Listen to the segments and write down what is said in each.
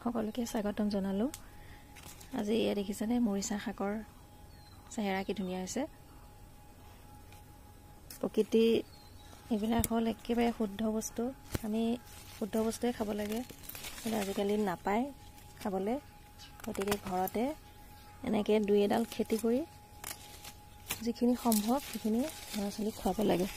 সকলোকে স্বাগতম জনালোঁ। আজি এয়া দেখিছেনে মৰিচা শাকৰ চেহেৰা কি ধুনীয়া হৈছে। প্ৰকৃতি এইবিলাক হ'ল একেবাৰে শুদ্ধ বস্তু। আমি শুদ্ধ বস্তুৱে খাব লাগে, কিন্তু আজিকালি নাপায় খাবলৈ। গতিকে ঘৰতে এনেকৈ দুই এডাল খেতি কৰি যিখিনি সম্ভৱ সেইখিনি ল'ৰা ছোৱালীক খুৱাব লাগে।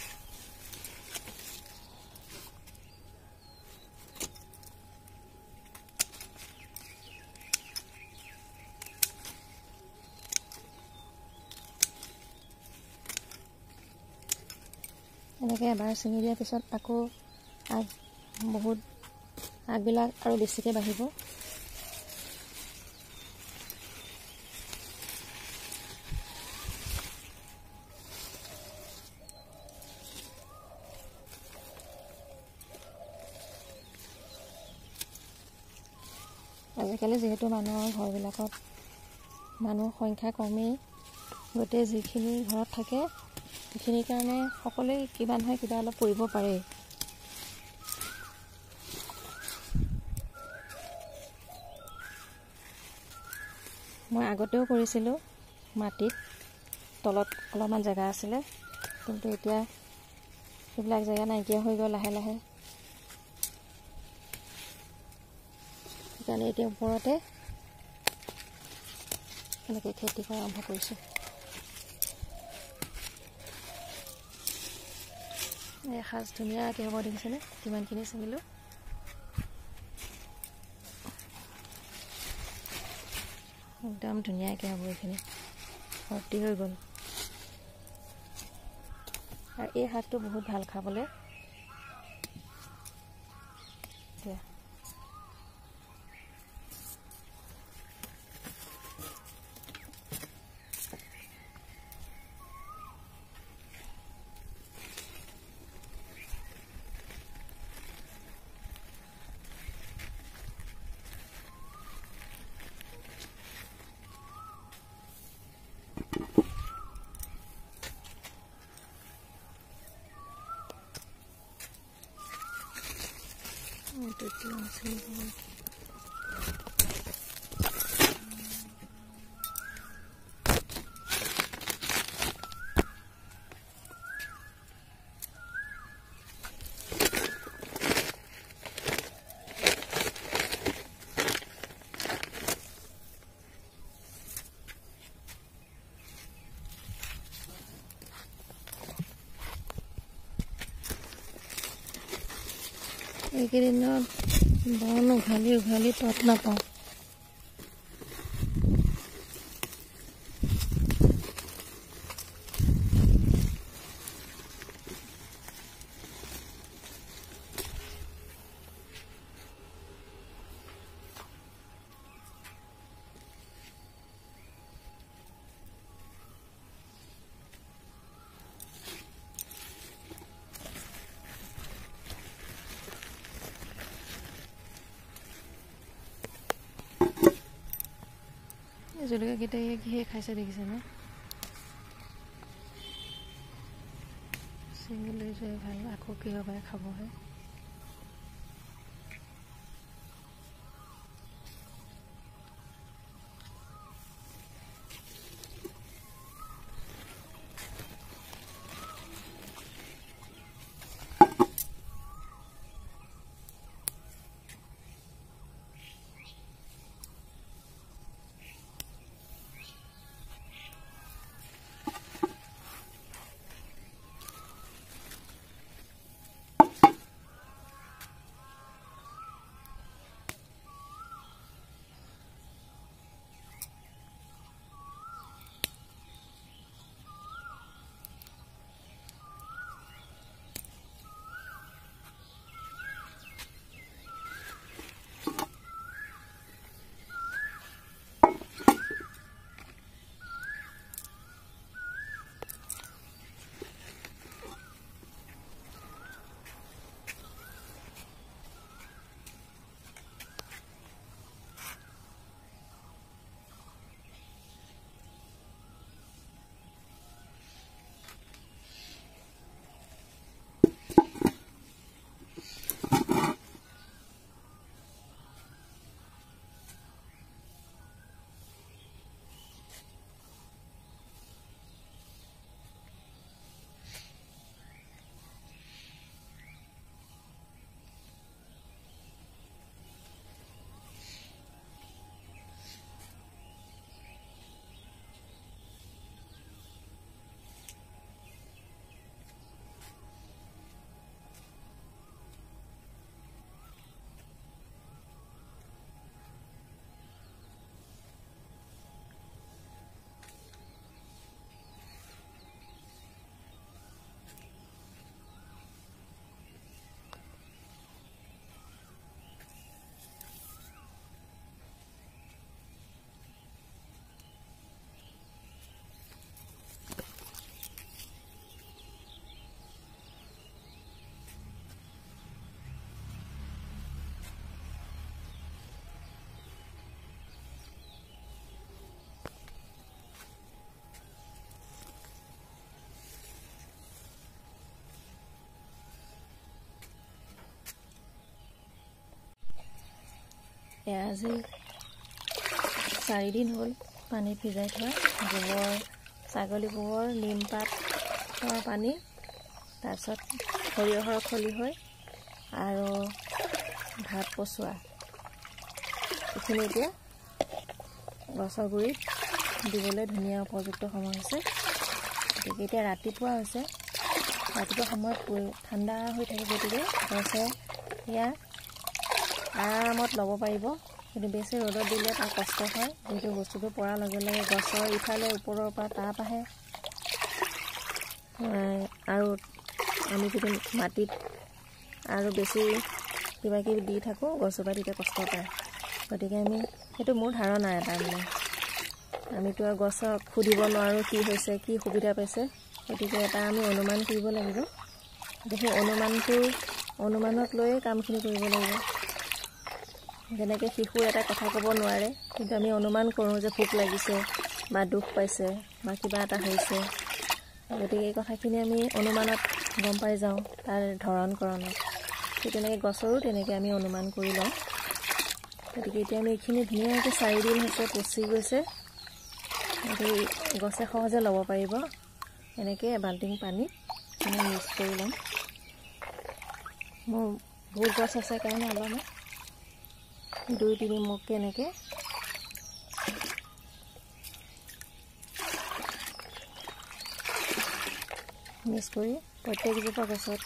এনেকৈ এবাৰ ছিঙি দিয়াৰ পিছত আকৌ আগবিলাক আৰু বেছিকৈ বাঢ়িব। আজিকালি যিহেতু মানুহৰ ঘৰবিলাকত মানুহৰ সংখ্যা কমেই, গতিকে যিখিনি ঘৰত থাকে সেইখিনিৰ কাৰণে সকলোৱে কিবা নহয় কিবা অলপ কৰিব পাৰে। মই আগতেও কৰিছিলোঁ, মাটিত তলত অলপমান জেগা আছিলে, কিন্তু এতিয়া সেইবিলাক জেগা নাইকিয়া হৈ গ'ল লাহে লাহে। সেইকাৰণে এতিয়া ওপৰতে এনেকৈ খেতি কৰা আৰম্ভ কৰিছোঁ। এসাঁজ ধুনীয়াকৈ হ'ব দেখিছেনে, কিমানখিনি ছিঙিলোঁ। একদম ধুনীয়াকৈ হ'ব, এইখিনি ভৰ্তি হৈ গ'ল। আৰু এই শাকটো বহুত ভাল খাবলৈ। এইকেইদিনত বন উঘালি তত নাপাওঁ। জলকীয়াকেইটাই কিহে খাইছে দেখিছেনে? ছিঙি লৈ যোৱাই ভাল, আকৌ কিহবাৰে খাবহে। আজি 4 দিন হ'ল পানী ভিজাই থোৱা গোবৰ, ছাগলী গোবৰ, নিম পাতৰ পানী, তাৰপিছত সৰিয়হৰ খলি হৈ আৰু ভাত পচোৱা, এইখিনি এতিয়া গছৰ গুৰিত দিবলৈ ধুনীয়া উপযুক্ত সময় হৈছে। গতিকে এতিয়া ৰাতিপুৱা হৈছে, ৰাতিপুৱা সময়ত ঠাণ্ডা হৈ থাকে, গতিকে গছে ইয়াৰ আৰামত ল'ব পাৰিব। কিন্তু বেছি ৰ'দত দিলে তাৰ কষ্ট হয়, যিহেতু বস্তুটো পৰাৰ লগে লগে গছৰ ইফালে ওপৰৰ পৰা তাপ আহে, আৰু আমি যদি মাটিত আৰু বেছি কিবা কিবি দি থাকোঁ গছজোপা তেতিয়া কষ্ট পায়। গতিকে আমি সেইটো মোৰ ধাৰণা এটা, মানে আমিতো আৰু গছক সুধিব নোৱাৰোঁ কি হৈছে, কি সুবিধা পাইছে, গতিকে এটা আমি অনুমান কৰিব লাগিব। সেই অনুমানক লৈয়ে কামখিনি কৰিব লাগিব। যেনেকৈ শিশুৰ এটা কথা ক'ব নোৱাৰে, কিন্তু আমি অনুমান কৰোঁ যে ভোক লাগিছে বা দুখ পাইছে বা কিবা এটা হৈছে, গতিকে এই কথাখিনি আমি অনুমানত গম পাই যাওঁ তাৰ ধৰণকৰণত। ঠিক তেনেকৈ গছৰো তেনেকৈ আমি অনুমান কৰি লওঁ। গতিকে এতিয়া আমি এইখিনি ধুনীয়াকৈ 4 দিন হৈছে পচি গৈছে, গতিকে গছে সহজে ল'ব পাৰিব। এনেকৈ এবাল্টিং পানীত আমি মিক্স কৰি ল'ম। মোৰ বহুত গছ আছে কাৰণে অলপমান 2-3 মুখকৈ এনেকৈ মিক্স কৰি প্ৰত্যেকজোপা গছত,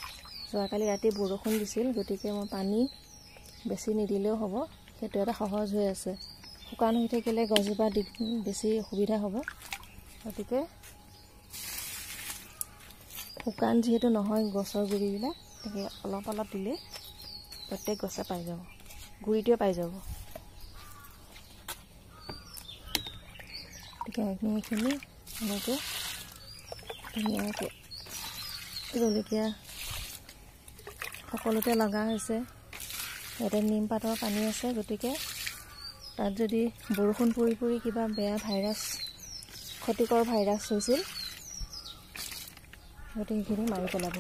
যোৱাকালি ৰাতি বৰষুণ দিছিল, গতিকে মই পানী বেছি নিদিলেও হ'ব, সেইটো এটা সহজ হৈ আছে। শুকান হৈ থাকিলে গছজোপা বেছি অসুবিধা হ'ব। গতিকে শুকান যিহেতু নহয় গছৰ গুৰিবিলাক, গতিকে অলপ অলপ দিলে প্ৰত্যেক গছে পাই যাব, গুৰিটোৱে পাই যাব। গতিকে এইখিনি এনেকৈ ধুনীয়াকৈ জলকীয়া সকলোতে লগা হৈছে। ইয়াতে নিম পাতৰ পানী আছে, গতিকে তাত যদি বৰষুণ পৰি পৰি কিবা বেয়া ভাইৰাছ, ক্ষতিকৰ ভাইৰাছ হৈছিল, গতিকে সেইখিনি মাৰি পেলাব।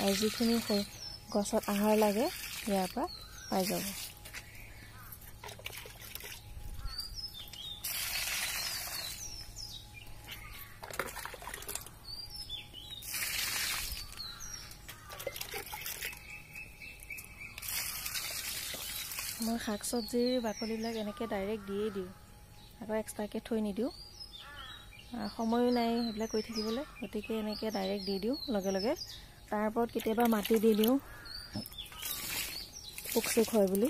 আৰু যিখিনি গছত আহাৰ লাগে ইয়াৰ পৰা পাই যাব। মই শাক চব্জিৰ বাকলিবিলাক এনেকৈ ডাইৰেক্ট দিয়েই দিওঁ, আকৌ এক্সট্ৰাকৈ থৈ নিদিওঁ। সময়ো নাই সেইবিলাক কৰি থাকিবলৈ, গতিকে এনেকৈ ডাইৰেক্ট দি দিওঁ লগে লগে। তাৰ ওপৰত কেতিয়াবা মাটি দি দিওঁ পোক চোক হয় বুলি।